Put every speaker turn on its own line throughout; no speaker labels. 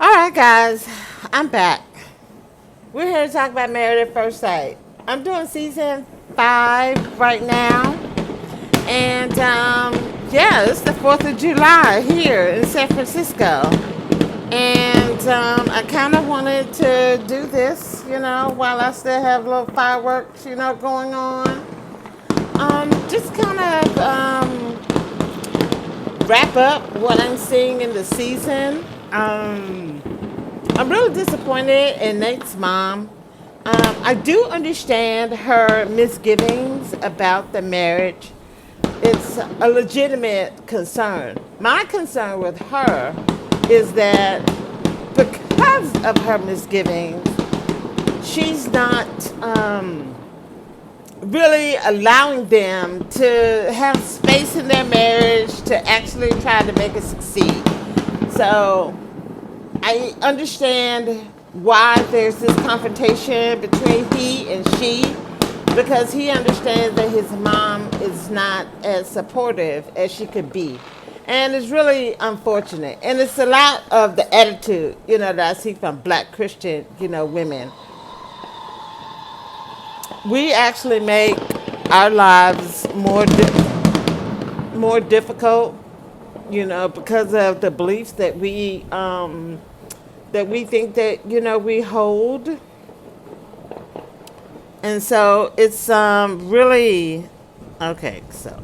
All right, guys, I'm back. We're here to talk about Married at First Sight. I'm doing season 5 right now, and yeah, it's the 4th of July here in San Francisco. And I kind of wanted to do this, while I still have little fireworks, going on. Just kind of wrap up what I'm seeing in the season. I'm really disappointed in Nate's mom. I do understand her misgivings about the marriage. It's a legitimate concern. My concern with her is that because of her misgivings, she's not really allowing them to have space in their marriage to actually try to make it succeed. So I understand why there's this confrontation between he and she because he understands that his mom is not as supportive as she could be. And it's really unfortunate. And it's a lot of the attitude, that I see from black Christian, women. We actually make our lives more difficult, because of the beliefs that we think that we hold, and so it's really okay. So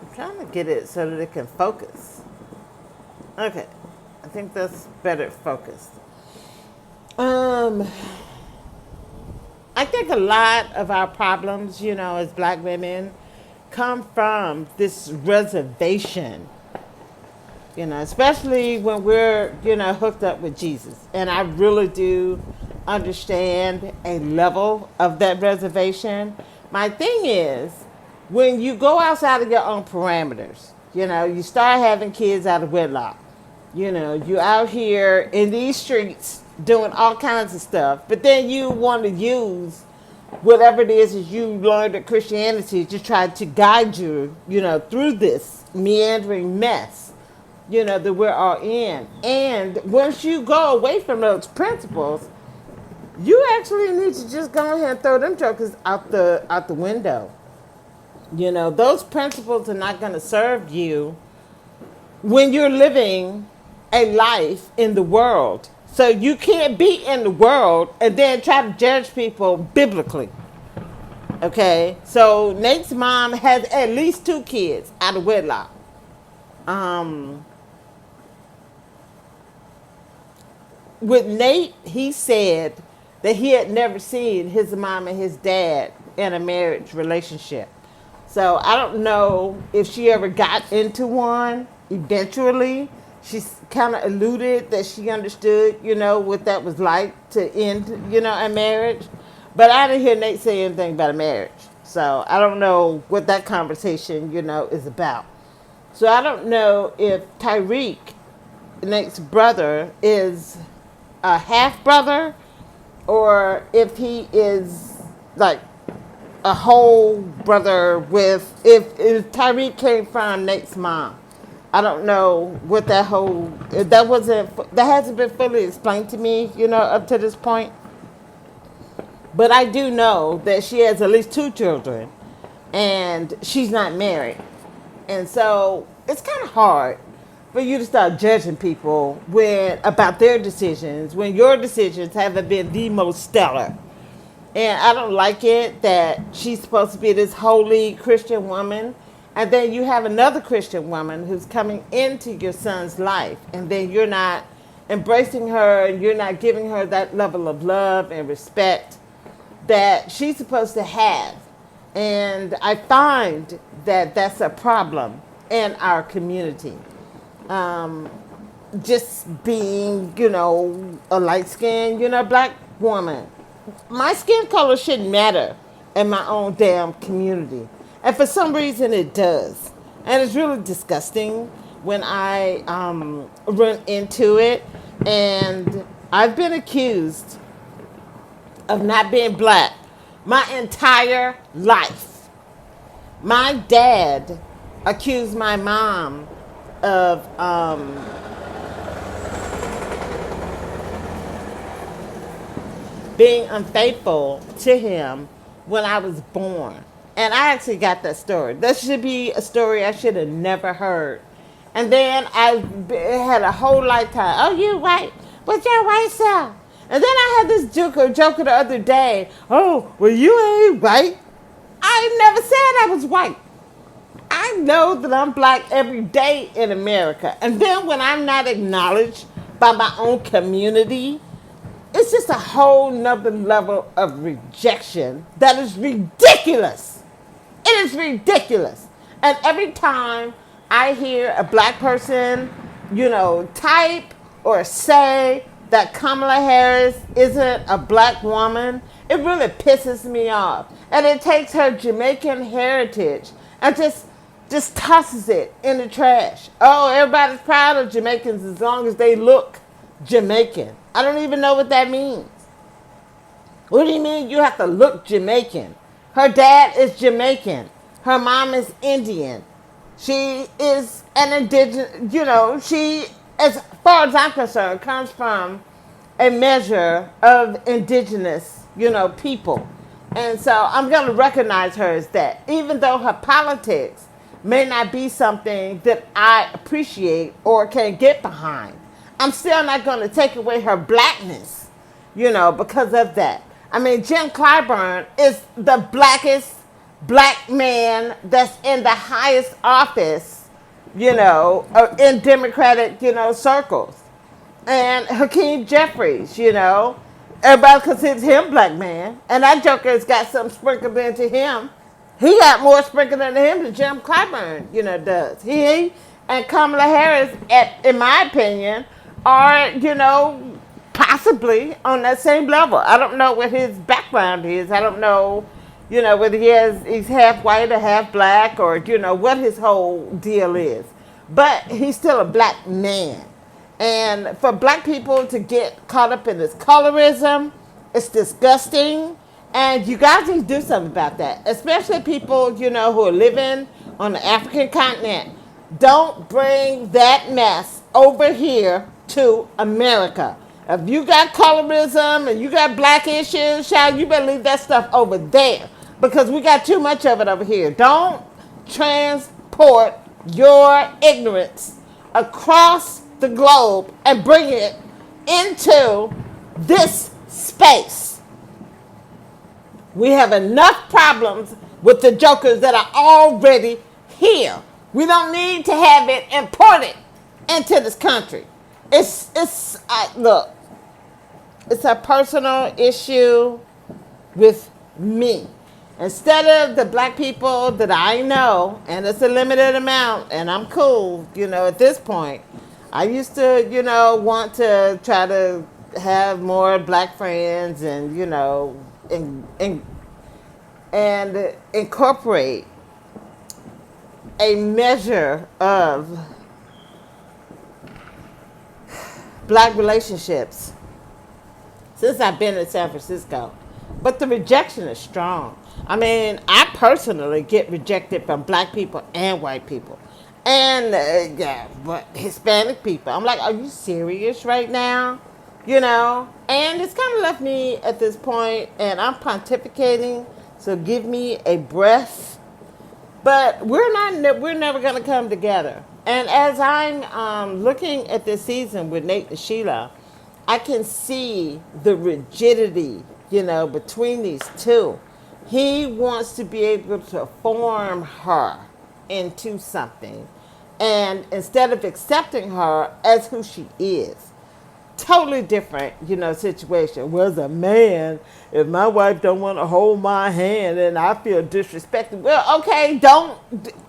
I'm trying to get it so that it can focus. Okay, I think that's better focused. Um, I think a lot of our problems, as black women, come from this reservation, especially when we're, hooked up with Jesus. And I really do understand a level of that reservation. My thing is, when you go outside of your own parameters, you start having kids out of wedlock. You out here in these streets doing all kinds of stuff, but then you want to use whatever it is you learned at Christianity to try to guide you, through this meandering mess, that we're all in. And once you go away from those principles, you actually need to just go ahead and throw them jokers out the window. Those principles are not going to serve you when you're living a life in the world. So you can't be in the world and then try to judge people biblically. Okay? So Nate's mom has at least 2 kids out of wedlock. Um, with Nate, he said that he had never seen his mom and his dad in a marriage relationship. So I don't know if she ever got into one eventually. She kind of alluded that she understood, what that was like to end, a marriage. But I didn't hear Nate say anything about a marriage. So I don't know what that conversation, is about. So I don't know if Tyreek, Nate's brother, is a half brother or if he is like a whole brother with if Tyreek came from Nate's mom. I don't know what that hasn't been fully explained to me, up to this point. But I do know that she has at least 2 children and she's not married. And so it's kind of hard for you to start judging people about their decisions when your decisions haven't been the most stellar. And I don't like it that she's supposed to be this holy Christian woman. And then you have another Christian woman who's coming into your son's life. And then you're not embracing her and you're not giving her that level of love and respect that she's supposed to have. And I find that that's a problem in our community. Um, just being, a light skinned, black woman. My skin color shouldn't matter in my own damn community. And for some reason it does. And it's really disgusting when I run into it. And I've been accused of not being black my entire life. My dad accused my mom of being unfaithful to him when I was born. And I actually got that story. That should be a story I should have never heard. And then I had a whole lifetime. Oh, you white? What's your white self? And then I had this joker the other day. Oh, well, you ain't white. I never said I was white. I know that I'm black every day in America. And then when I'm not acknowledged by my own community, it's just a whole nother level of rejection that is ridiculous. It is ridiculous. And every time I hear a black person, type or say that Kamala Harris isn't a black woman, it really pisses me off. And it takes her Jamaican heritage and just tosses it in the trash. Oh, everybody's proud of Jamaicans as long as they look Jamaican. I don't even know what that means. What do you mean you have to look Jamaican? Her dad is Jamaican. Her mom is Indian. She is an indigenous, she, as far as I'm concerned, comes from a measure of indigenous, people. And so I'm going to recognize her as that. Even though her politics may not be something that I appreciate or can get behind, I'm still not going to take away her blackness, because of that. I mean, Jim Clyburn is the blackest black man that's in the highest office, in Democratic, circles. And Hakeem Jeffries, everybody considers him black man. And that joker's got some sprinkled into him. He got more sprinkled into him than Jim Clyburn, does. He and Kamala Harris, in my opinion, are, possibly on that same level. I don't know what his background is. I don't know, whether he's half white or half black or, what his whole deal is. But he's still a black man. And for black people to get caught up in this colorism, it's disgusting. And you guys need to do something about that. Especially people, who are living on the African continent. Don't bring that mess over here to America. If you got colorism and you got black issues, child, you better leave that stuff over there. Because we got too much of it over here. Don't transport your ignorance across the globe and bring it into this space. We have enough problems with the jokers that are already here. We don't need to have it imported into this country. Look, it's a personal issue with me. Instead of the black people that I know, and it's a limited amount, and I'm cool, at this point. I used to, want to try to have more black friends and, and incorporate a measure of black relationships since I've been in San Francisco. But the rejection is strong. I mean, I personally get rejected from black people and white people. And, but Hispanic people. I'm like, are you serious right now? And it's kind of left me at this point, and I'm pontificating, so give me a breath. But we're never going to come together. And as I'm looking at this season with Nate and Sheila, I can see the rigidity, between these two. He wants to be able to form her into something. And instead of accepting her as who she is, totally different, situation. Well, as a man, if my wife don't want to hold my hand and I feel disrespected, well, okay, don't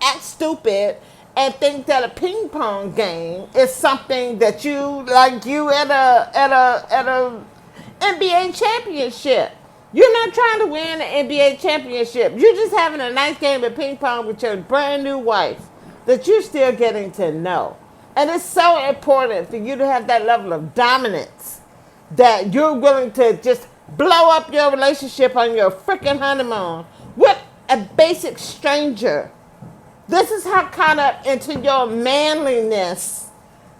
act stupid and think that a ping pong game is something that you at a NBA championship. You're not trying to win an NBA championship. You're just having a nice game of ping pong with your brand new wife that you're still getting to know. And it's so important for you to have that level of dominance that you're willing to just blow up your relationship on your freaking honeymoon with a basic stranger This is how caught up into your manliness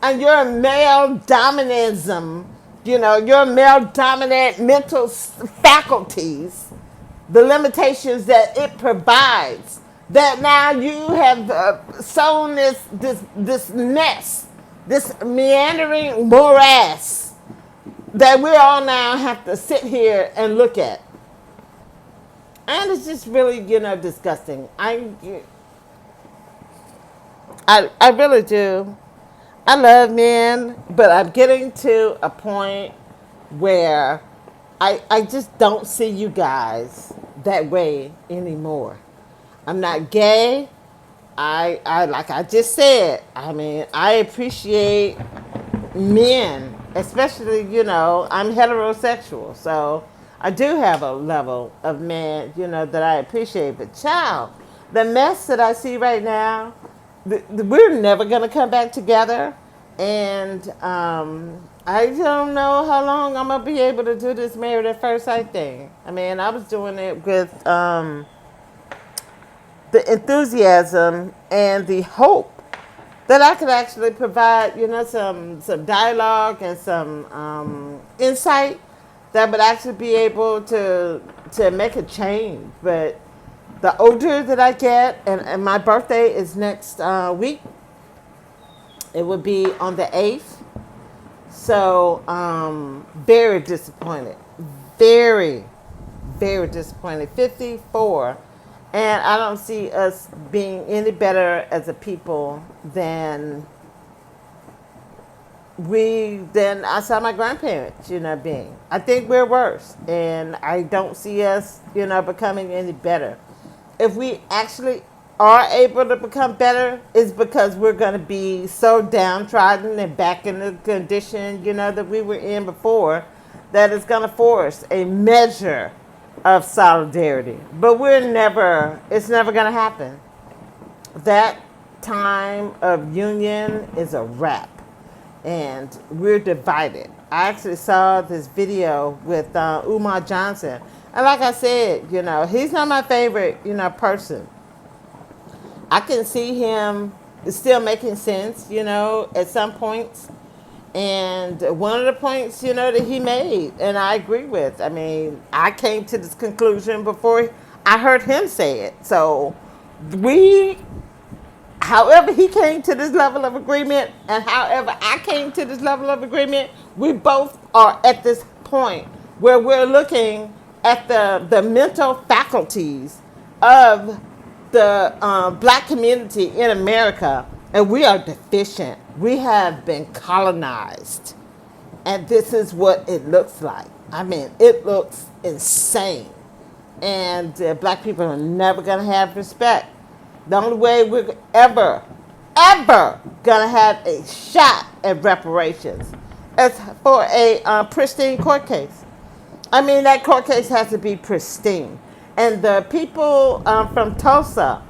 and your male dominantism, your male dominant mental faculties, the limitations that it provides. That now you have sown this mess, this meandering morass that we all now have to sit here and look at, and it's just really disgusting. I really do. I love men, but I'm getting to a point where I just don't see you guys that way anymore. I'm not gay. I like I just said, I mean, I appreciate men, especially, I'm heterosexual. So I do have a level of man, that I appreciate. But child, the mess that I see right now, we're never going to come back together. And I don't know how long I'm going to be able to do this married at first sight thing. I mean, I was doing it with the enthusiasm and the hope that I could actually provide, some dialogue and some insight that would actually be able to make a change. But the older that I get, and my birthday is next week, it would be on the 8th. So very disappointed, very, very disappointed. 54. And I don't see us being any better as a people than I saw my grandparents, being. I think we're worse. And I don't see us, becoming any better. If we actually are able to become better, it's because we're going to be so downtrodden and back in the condition, that we were in before, that it's going to force a measure of solidarity. But it's never going to happen. That time of union is a wrap, and we're divided. I actually saw this video with Umar Johnson, and like I said, he's not my favorite, person. I can see him still making sense, at some points. And one of the points, that he made, and I agree with, I mean, I came to this conclusion before I heard him say it. So however he came to this level of agreement and however I came to this level of agreement, we both are at this point where we're looking at the mental faculties of the black community in America, and we are deficient. We have been colonized, and this is what it looks like. I mean, it looks insane, and black people are never going to have respect. The only way we're ever going to have a shot at reparations is for a pristine court case. I mean, that court case has to be pristine. And the people from Tulsa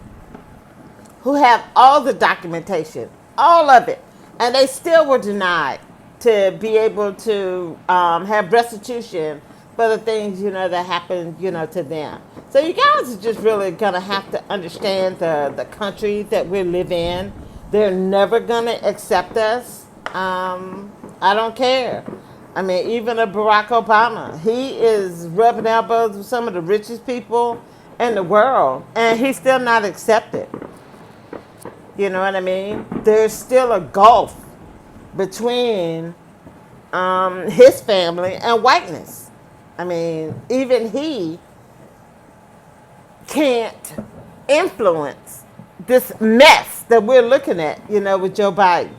who have all the documentation, all of it, and they still were denied to be able to have restitution for the things, that happened, to them. So you guys are just really going to have to understand the country that we live in. They're never going to accept us. I don't care. I mean, even a Barack Obama, he is rubbing elbows with some of the richest people in the world, and he's still not accepted. You know what I mean? There's still a gulf between his family and whiteness. I mean, even he can't influence this mess that we're looking at, with Joe Biden.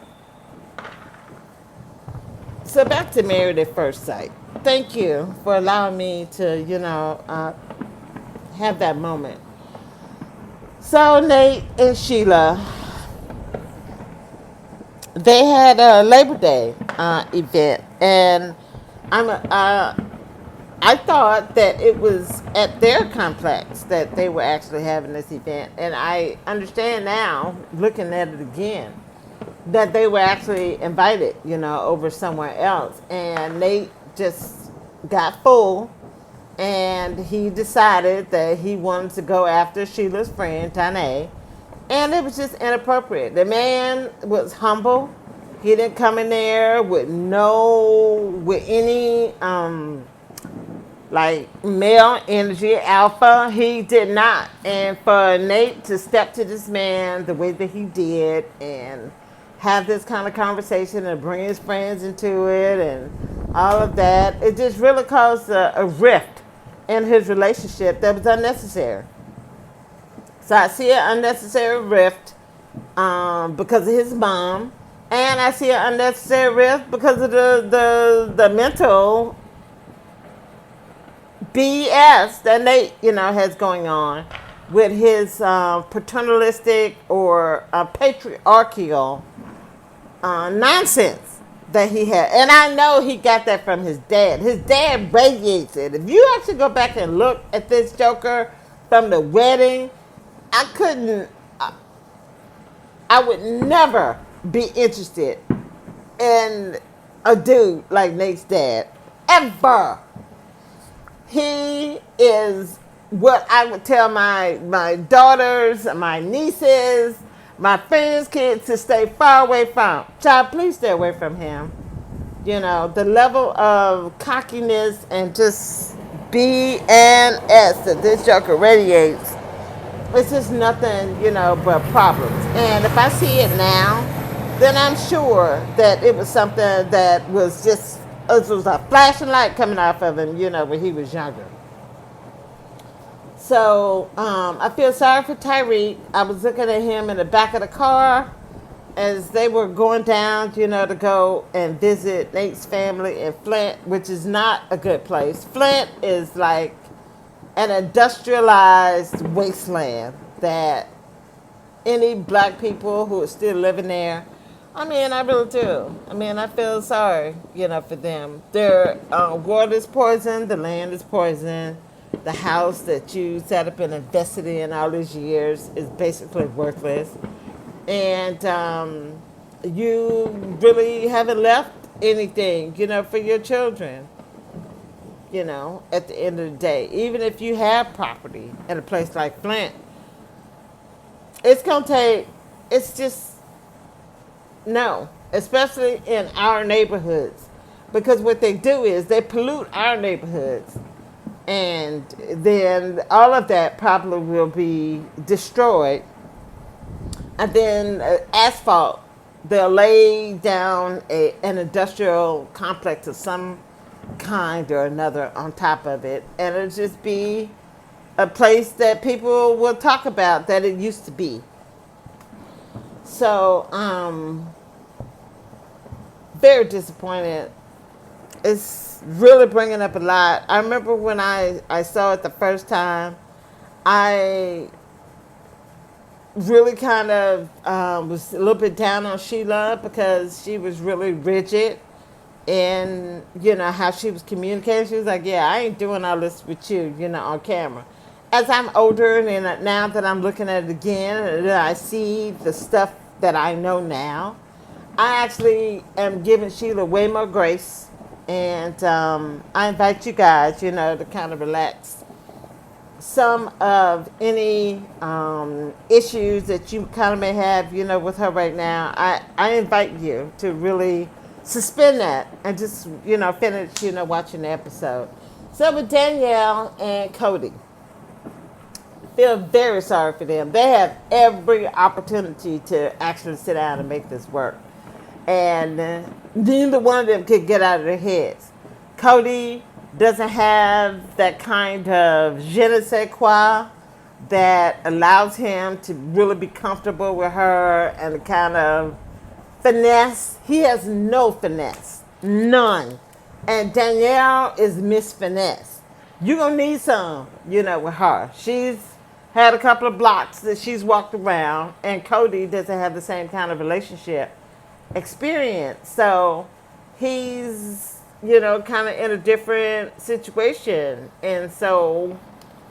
So back to Married at First Sight. Thank you for allowing me to, have that moment. So Nate and Sheila, they had a Labor Day event, and I thought that it was at their complex that they were actually having this event, and I understand now, looking at it again, that they were actually invited, over somewhere else. And Nate just got full, and he decided that he wanted to go after Sheila's friend, Tanae, And it was just inappropriate. The man was humble. He didn't come in there with any like male energy, alpha. He did not. And for Nate to step to this man the way that he did and have this kind of conversation and bring his friends into it and all of that, it just really caused a rift in his relationship that was unnecessary. So I see an unnecessary rift because of his mom, and I see an unnecessary rift because of the mental BS that Nate, has going on with his paternalistic or patriarchal nonsense that he had. And I know he got that from his dad. His dad radiates it. If you actually go back and look at this Joker from the wedding, I couldn't, I would never be interested in a dude like Nate's dad. Ever. He is what I would tell my daughters, my nieces, my friends' kids to stay far away from. Child, please stay away from him. The level of cockiness and just BNS that this Joker radiates, it's just nothing, but problems. And if I see it now, then I'm sure that it was something that was just, it was a flashing light coming off of him, when he was younger. So I feel sorry for Tyreek. I was looking at him in the back of the car as they were going down, to go and visit Nate's family in Flint, which is not a good place. Flint is like an industrialized wasteland that any black people who are still living there, I really do. I feel sorry, for them. Their water is poisoned, the land is poisoned, the house that you set up and invested in all these years is basically worthless. And you really haven't left anything, for your children. At the end of the day, even if you have property in a place like Flint, it's just, no, especially in our neighborhoods, because what they do is they pollute our neighborhoods, and then all of that probably will be destroyed, and then asphalt, they'll lay down an industrial complex of some kind or another on top of it, and it'll just be a place that people will talk about that it used to be. So very disappointed. It's really bringing up a lot. I remember when I saw it the first time, I really kind of was a little bit down on Sheila because she was really rigid in, how she was communicating. She was like, yeah, I ain't doing all this with you, on camera. As I'm older and now that I'm looking at it again and I see the stuff that I know now, I actually am giving Sheila way more grace. And I invite you guys, to kind of relax some of any issues that you kind of may have, with her right now. I invite you to really suspend that and just, finish, watching the episode. So with Danielle and Cody, feel very sorry for them. They have every opportunity to actually sit down and make this work. And neither one of them could get out of their heads. Cody doesn't have that kind of je ne sais quoi that allows him to really be comfortable with her and the kind of finesse. He has no finesse. None. And Danielle is Miss Finesse. You're going to need some, with her. She's had a couple of blocks that she's walked around, and Cody doesn't have the same kind of relationship experience. So he's, kind of in a different situation. And so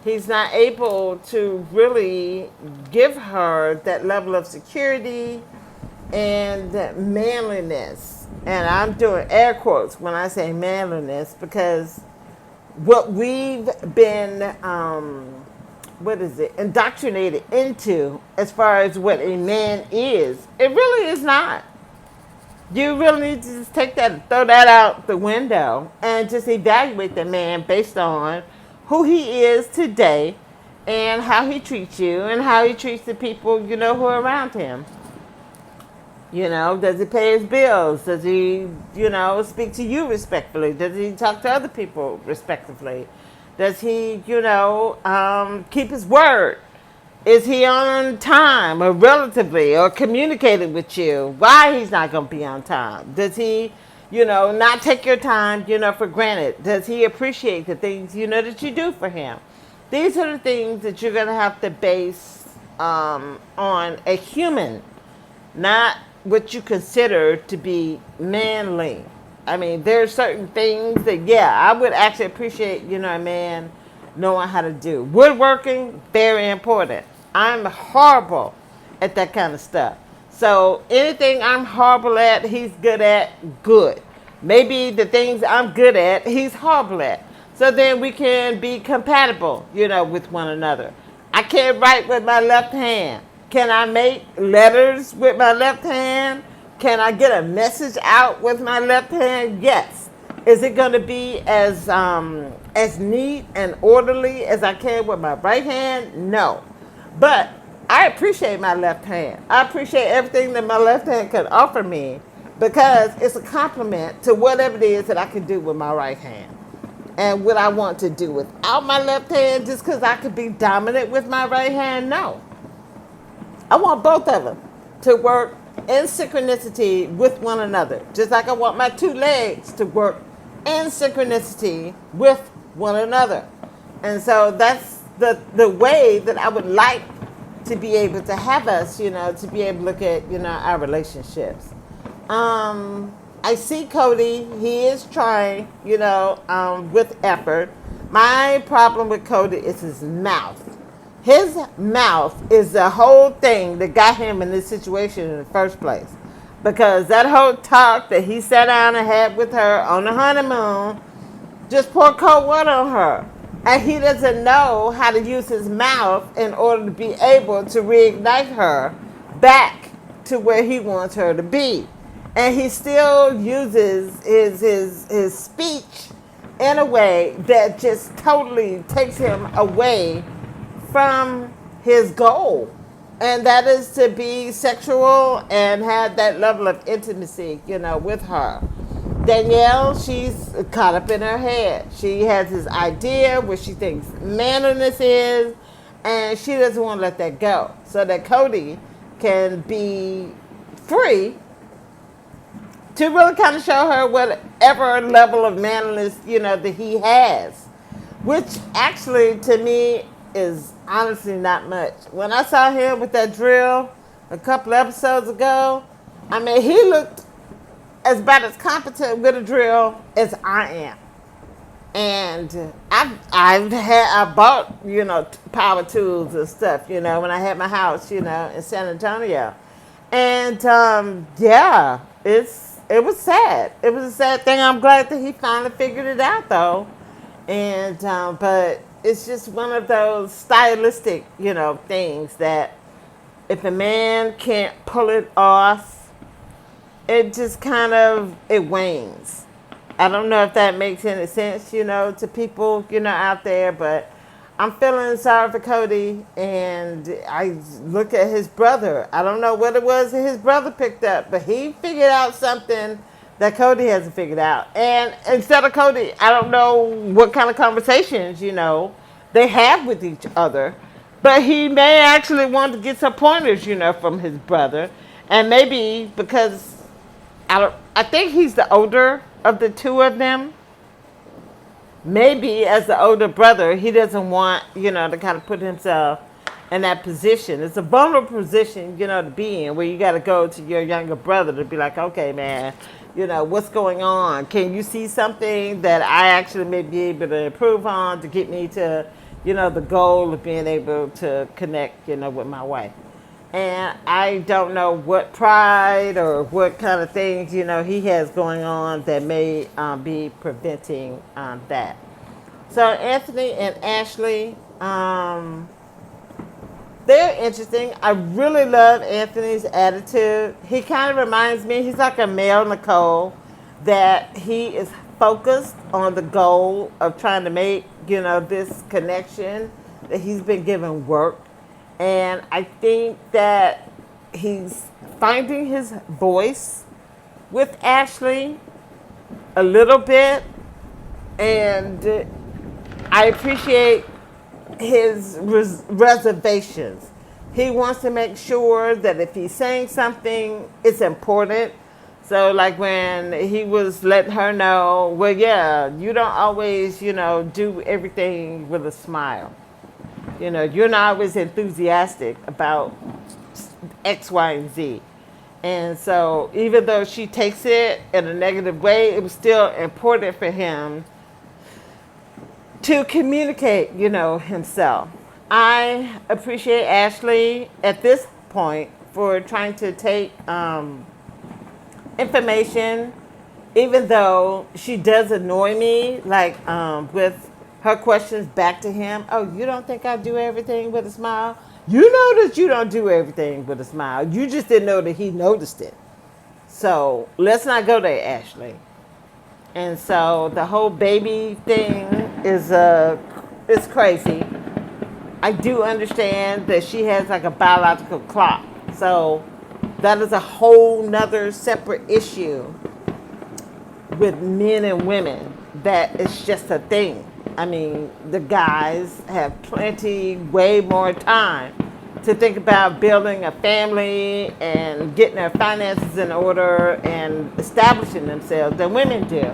he's not able to really give her that level of security and manliness. And I'm doing air quotes when I say manliness, because what we've been what is it, indoctrinated into as far as what a man is. It really is not. You really need to just take that, throw that out the window, and just evaluate the man based on who he is today and how he treats you and how he treats the people, who are around him. Does he pay his bills? Does he, speak to you respectfully? Does he talk to other people respectfully? Does he, keep his word? Is he on time or relatively or communicating with you why he's not going to be on time? Does he, not take your time, for granted? Does he appreciate the things, that you do for him? These are the things that you're going to have to base on a human, not what you consider to be manly. I mean, there are certain things that, yeah, I would actually appreciate, a man knowing how to do. Woodworking, very important. I'm horrible at that kind of stuff. So anything I'm horrible at, he's good at, good. Maybe the things I'm good at, he's horrible at. So then we can be compatible, with one another. I can't write with my left hand. Can I make letters with my left hand? Can I get a message out with my left hand? Yes. Is it going to be as neat and orderly as I can with my right hand? No. But I appreciate my left hand. I appreciate everything that my left hand can offer me because it's a compliment to whatever it is that I can do with my right hand. And what I want to do without my left hand just because I could be dominant with my right hand? No. I want both of them to work in synchronicity with one another. Just like I want my two legs to work in synchronicity with one another. And so that's the way that I would like to be able to have us, to be able to look at, our relationships. I see Cody, he is trying, with effort. My problem with Cody is his mouth. His mouth is the whole thing that got him in this situation in the first place. Because that whole talk that he sat down and had with her on the honeymoon just poured cold water on her. And he doesn't know how to use his mouth in order to be able to reignite her back to where he wants her to be. And he still uses his speech in a way that just totally takes him away from his goal. And that is to be sexual and have that level of intimacy, with her. Danielle, she's caught up in her head. She has this idea what she thinks manliness is, and she doesn't want to let that go. So that Cody can be free to really kind of show her whatever level of manliness, that he has. Which actually, to me, is honestly not much. When I saw him with that drill a couple episodes ago, I mean, he looked about as competent with a drill as I am. And I bought, power tools and stuff, when I had my house, in San Antonio. And, yeah, it was sad. It was a sad thing. I'm glad that he finally figured it out, though. And, but it's just one of those stylistic, things that if a man can't pull it off, it just it wanes. I don't know if that makes any sense, to people, out there, but I'm feeling sorry for Cody, and I look at his brother. I don't know what it was that his brother picked up, but he figured out something that Cody hasn't figured out. And instead of Cody, I don't know what kind of conversations, they have with each other, but he may actually want to get some pointers, from his brother, and maybe because I think he's the older of the two of them. Maybe as the older brother, he doesn't want, to kind of put himself in that position. It's a vulnerable position, to be in, where you got to go to your younger brother to be like, okay, man, what's going on? Can you see something that I actually may be able to improve on to get me to, the goal of being able to connect, with my wife? And I don't know what pride or what kind of things, he has going on that may be preventing that. So Anthony and Ashley, They're interesting. I really love Anthony's attitude. He kind of reminds me, he's like a male Nicole, that he is focused on the goal of trying to make, this connection, that he's been given work. And I think that he's finding his voice with Ashley a little bit. And I appreciate his reservations. He wants to make sure that if he's saying something, it's important. So, like when he was letting her know, well, yeah, you don't always, do everything with a smile. You're not always enthusiastic about X, Y, and Z. And so, even though she takes it in a negative way, it was still important for him to communicate, himself. I appreciate Ashley at this point for trying to take information, even though she does annoy me, like with her questions back to him. Oh, you don't think I do everything with a smile? You know that you don't do everything with a smile. You just didn't know that he noticed it. So let's not go there, Ashley. And so the whole baby thing is crazy. I do understand that she has like a biological clock. So that is a whole nother separate issue with men and women. That it's just a thing. I mean, the guys have way more time to think about building a family and getting their finances in order and establishing themselves than women do.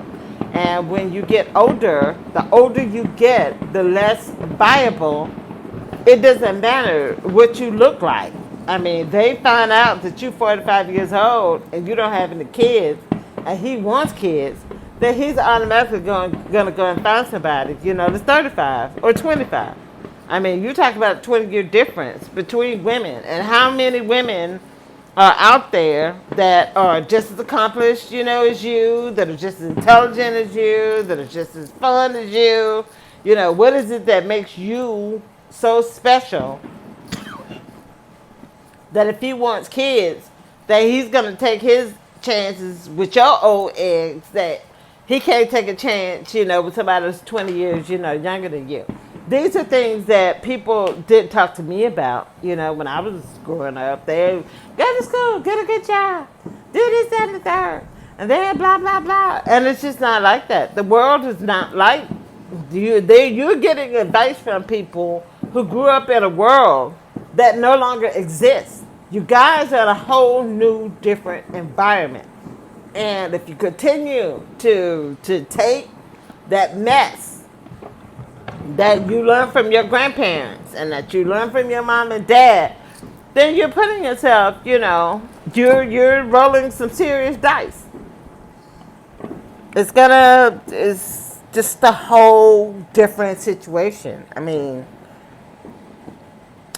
And when you get older, the older you get, the less viable. It doesn't matter what you look like. I mean, they find out that you're 45 years old and you don't have any kids, and he wants kids, then he's automatically going to go and find somebody, that's 35 or 25. I mean, you talk about a 20-year difference between women, and how many women are out there that are just as accomplished, as you, that are just as intelligent as you, that are just as fun as you. What is it that makes you so special that if he wants kids, that he's going to take his chances with your old eggs, that he can't take a chance, with somebody that's 20 years, younger than you. These are things that people didn't talk to me about, when I was growing up. They go to school, get a good job, do this, that, and the third, and then blah, blah, blah. And it's just not like that. The world is not like you. You're getting advice from people who grew up in a world that no longer exists. You guys are in a whole new, different environment. And if you continue to take that mess that you learned from your grandparents and that you learned from your mom and dad, then you're putting yourself, you're rolling some serious dice. It's just a whole different situation. I mean,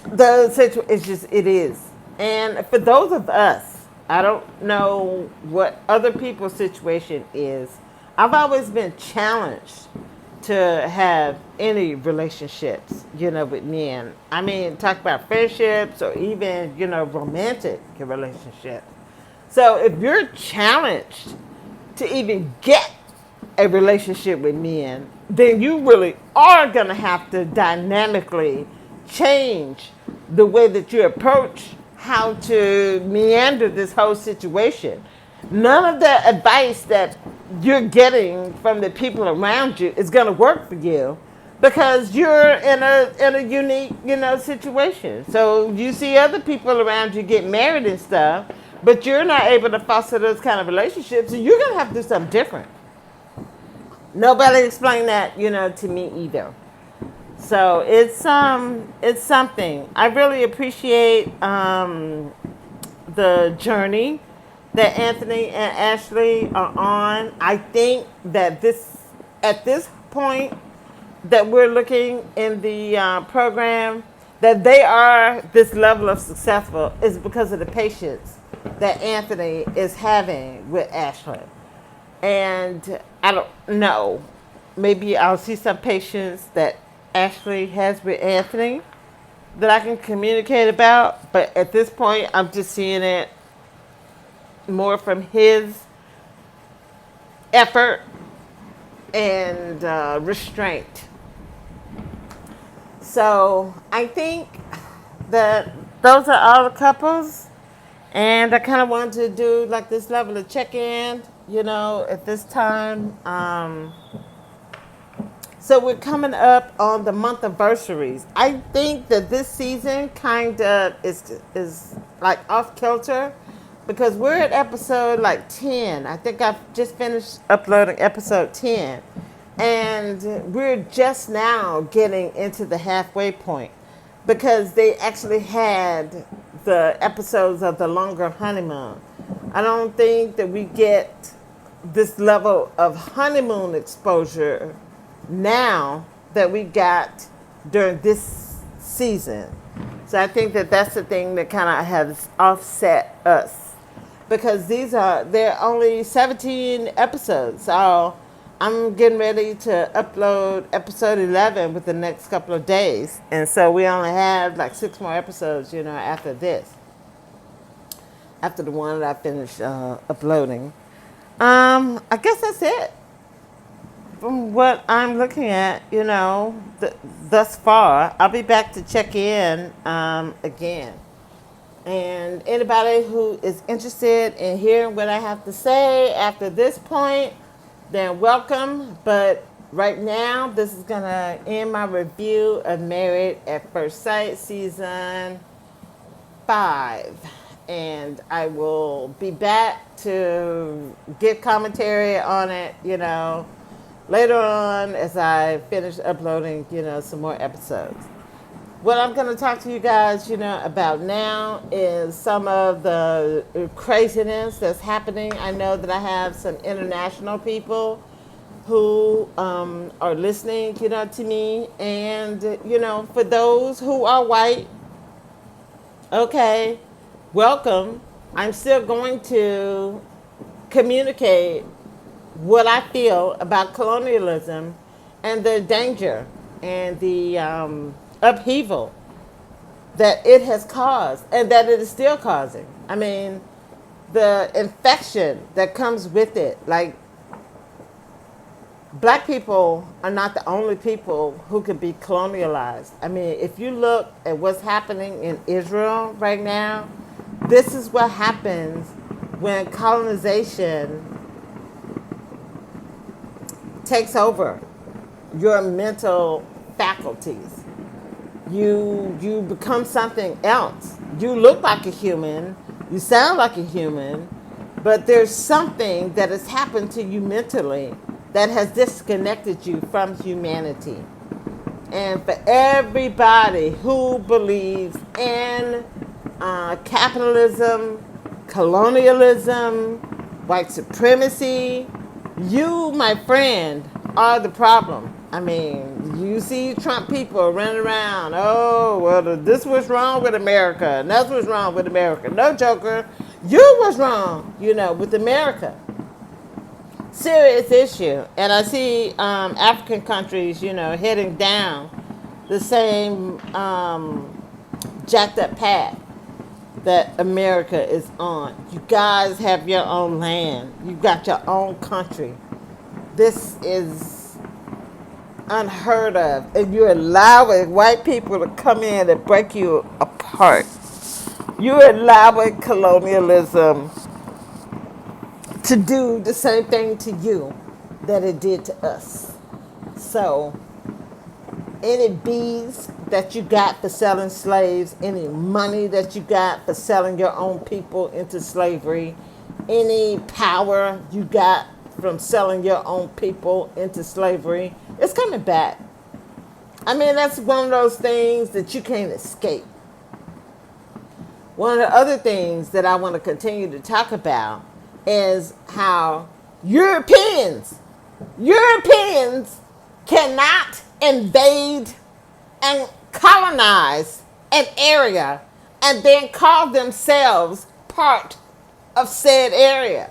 it is. And for those of us, I don't know what other people's situation is. I've always been challenged to have any relationships, with men. I mean, talk about friendships or even, romantic relationships. So if you're challenged to even get a relationship with men, then you really are going to have to dynamically change the way that you approach how to meander this whole situation. None of the advice that you're getting from the people around you is going to work for you because you're in a unique, situation. So you see other people around you get married and stuff, but you're not able to foster those kind of relationships, so you're going to have to do something different. Nobody explained that, to me either. So it's something. I really appreciate the journey that Anthony and Ashley are on. I think that at this point that we're looking in the program, that they are this level of successful is because of the patience that Anthony is having with Ashley. And I don't know, maybe I'll see some patience that Ashley has with Anthony. that I can communicate about, but at this point, I'm just seeing it more from his effort and restraint. So I think that those are all the couples, and I kind of wanted to do like this level of check-in, at this time. So we're coming up on the month anniversaries. I think that this season kind of is like off kilter because we're at episode like 10. I think I've just finished uploading episode 10. And we're just now getting into the halfway point because they actually had the episodes of the longer honeymoon. I don't think that we get this level of honeymoon exposure now that we got during this season. So I think that that's the thing that kind of has offset us because they're only 17 episodes. So I'm getting ready to upload episode 11 with the next couple of days. And so we only have like 6 more episodes, after this. After the one that I finished uploading. I guess that's it. From what I'm looking at, thus far, I'll be back to check in again. And anybody who is interested in hearing what I have to say after this point, then welcome. But right now, this is going to end my review of Married at First Sight Season 5. And I will be back to give commentary on it, later on as I finish uploading, some more episodes. What I'm going to talk to you guys, about now is some of the craziness that's happening. I know that I have some international people who are listening, to me. And, for those who are white, okay, welcome. I'm still going to communicate what I feel about colonialism and the danger and the upheaval that it has caused and that it is still causing. I mean, the infection that comes with it. Like, black people are not the only people who could be colonialized. I mean, if you look at what's happening in Israel right now, this is what happens when colonization takes over your mental faculties. You become something else. You look like a human, you sound like a human, but there's something that has happened to you mentally that has disconnected you from humanity. And for everybody who believes in capitalism, colonialism, white supremacy, you, my friend, are the problem. I mean, you see Trump people running around, oh, well, this was wrong with America, and that's what's wrong with America. No, Joker, you was wrong, with America. Serious issue. And I see African countries, heading down the same jacked up path that America is on. You guys have your own land. You got your own country. This is unheard of. And you're allowing white people to come in and break you apart. You're allowing colonialism to do the same thing to you that it did to us. So, any bees that you got for selling slaves, any money that you got for selling your own people into slavery, any power you got from selling your own people into slavery, it's coming back. I mean, that's one of those things that you can't escape. One of the other things that I want to continue to talk about is how Europeans cannot invade and colonize an area and then call themselves part of said area.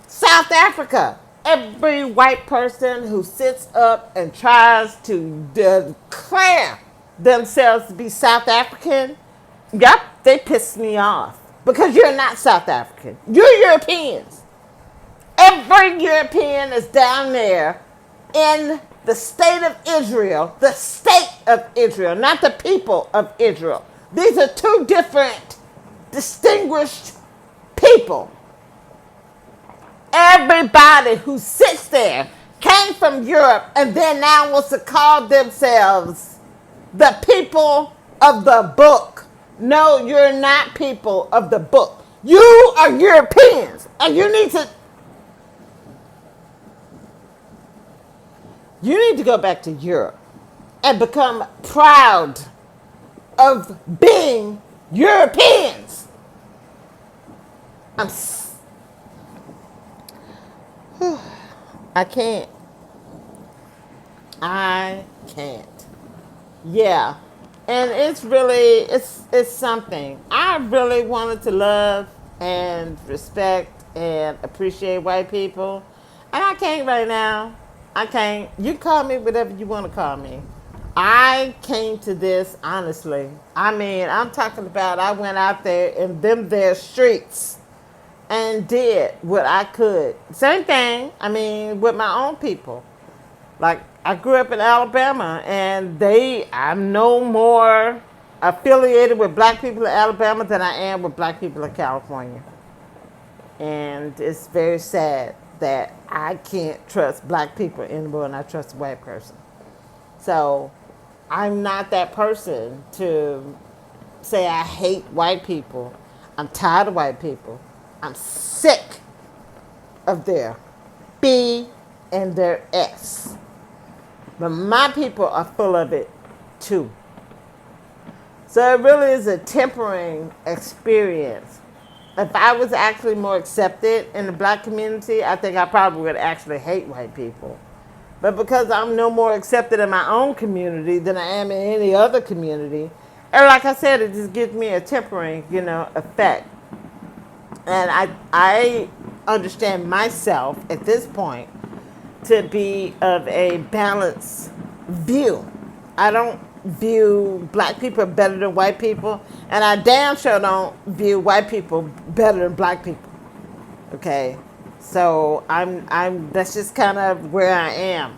South Africa, every white person who sits up and tries to declare themselves to be South African, yep, they piss me off because you're not South African. You're Europeans. Every European is down there in the state of Israel, not the people of Israel. These are two different, distinguished people. Everybody who sits there came from Europe and then now wants to call themselves the people of the book. No, you're not people of the book. You are Europeans, and you need to go back to Europe and become proud of being Europeans. I can't. I can't. Yeah. And it's something. I really wanted to love and respect and appreciate white people. And I can't right now. I can't. You call me whatever you want to call me. I came to this honestly. I mean, I'm talking about I went out there in them there streets and did what I could. Same thing, I mean, with my own people. Like, I grew up in Alabama, and I'm no more affiliated with black people in Alabama than I am with black people in California. And it's very sad that I can't trust black people anymore than I trust a white person. So I'm not that person to say I hate white people. I'm tired of white people. I'm sick of their B and their S. But my people are full of it too. So it really is a tempering experience. If I was actually more accepted in the black community, I think I probably would actually hate white people. But because I'm no more accepted in my own community than I am in any other community, and like I said, it just gives me a tempering, effect. And I understand myself at this point to be of a balanced view. I don't view black people better than white people, and I damn sure don't view white people better than black people. Okay, so I'm that's just kind of where I am.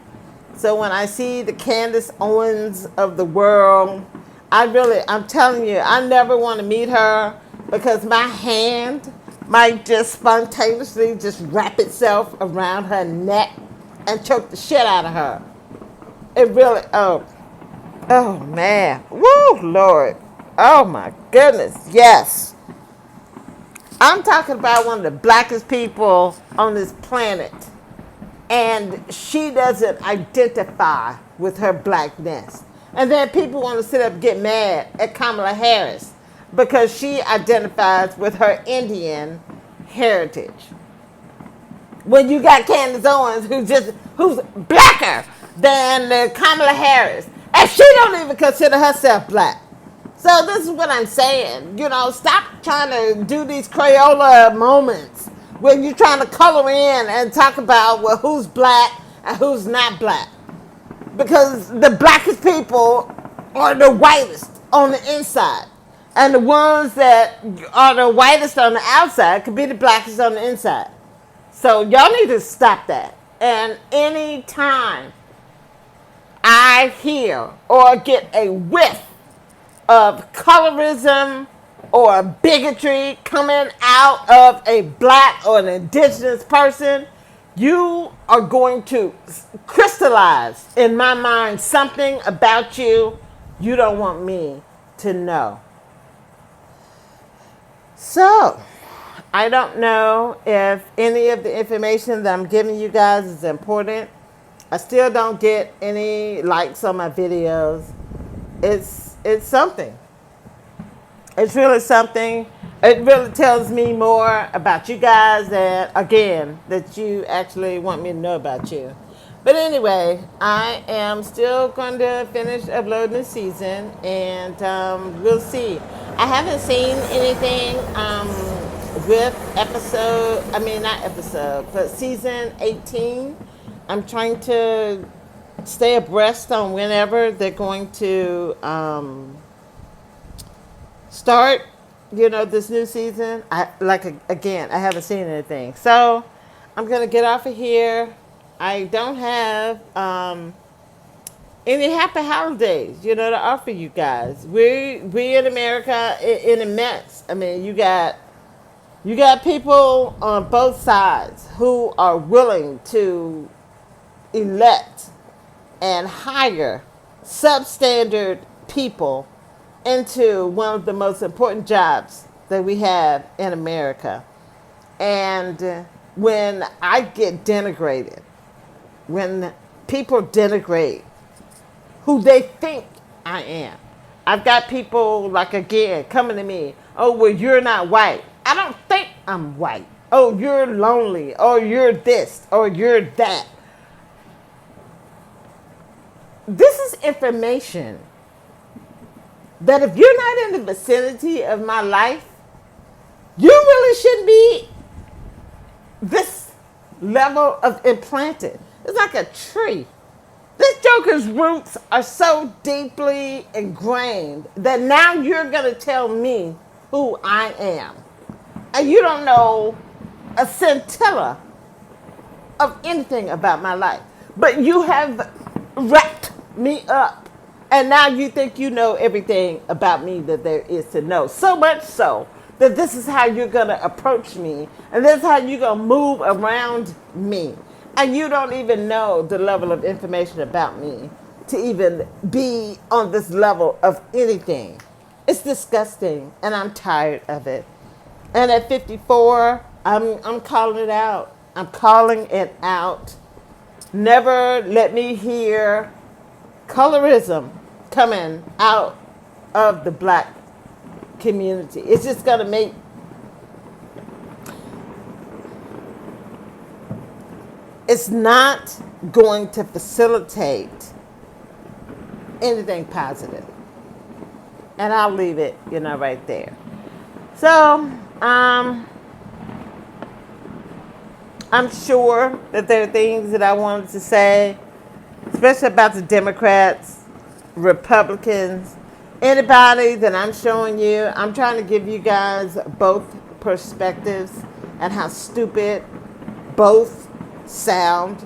So when I see the Candace Owens of the world, I'm telling you, I never want to meet her because my hand might just spontaneously just wrap itself around her neck and choke the shit out of her. It really, oh man, woo, Lord, oh my goodness, yes. I'm talking about one of the blackest people on this planet, and she doesn't identify with her blackness. And then people want to sit up and get mad at Kamala Harris because she identifies with her Indian heritage. When you got Candace Owens who's blacker than Kamala Harris, and she don't even consider herself black. So this is what I'm saying. Stop trying to do these Crayola moments where you're trying to color in and talk about who's black and who's not black. Because the blackest people are the whitest on the inside. And the ones that are the whitest on the outside could be the blackest on the inside. So y'all need to stop that. And any time I hear or get a whiff of colorism or bigotry coming out of a black or an indigenous person, you are going to crystallize in my mind something about you don't want me to know. So, I don't know if any of the information that I'm giving you guys is important. I still don't get any likes on my videos. It's something. It's really something. It really tells me more about you guys and, again, that you actually want me to know about you. But anyway, I am still going to finish uploading this season, and we'll see. I haven't seen anything with season 18. I'm trying to stay abreast on whenever they're going to start, this new season. Again, I haven't seen anything. So I'm going to get off of here. I don't have any happy holidays, to offer you guys. We in America in a mess. I mean, you got people on both sides who are willing to elect and hire substandard people into one of the most important jobs that we have in America. And when I get denigrated, when people denigrate who they think I am, I've got people like again coming to me, oh, well, you're not white. I don't think I'm white. Oh, you're lonely. Oh, you're this. Or you're that. This is information that if you're not in the vicinity of my life, you really shouldn't be this level of implanted. It's like a tree. This joker's roots are so deeply ingrained that now you're going to tell me who I am. And you don't know a scintilla of anything about my life. But you have wrapped me up. And now you think you know everything about me that there is to know. So much so that this is how you're going to approach me. And this is how you're going to move around me. And you don't even know the level of information about me to even be on this level of anything. It's disgusting, and I'm tired of it. And at 54, I'm calling it out. I'm calling it out. Never let me hear colorism coming out of the black community. It's just going to make it's not going to facilitate anything positive. And I'll leave it, right there. So, I'm sure that there are things that I wanted to say, especially about the Democrats, Republicans, anybody that I'm showing you. I'm trying to give you guys both perspectives and how stupid both sound.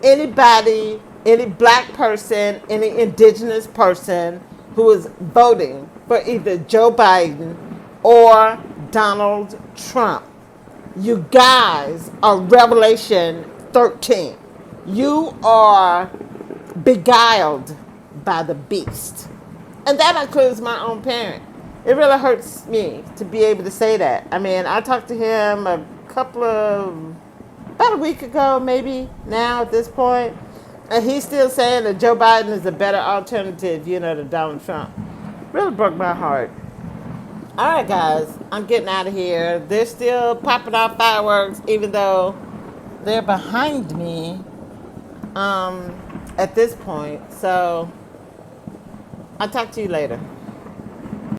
Anybody, any black person, any indigenous person who is voting for either Joe Biden or Donald Trump, you guys are Revelation 13. You are beguiled by the beast. And that includes my own parent. It really hurts me to be able to say that. I mean, I talked to him about a week ago, maybe now at this point, and he's still saying that Joe Biden is a better alternative, to Donald Trump. Really broke my heart. All right, guys, I'm getting out of here. They're still popping off fireworks, even though they're behind me at this point. So I'll talk to you later.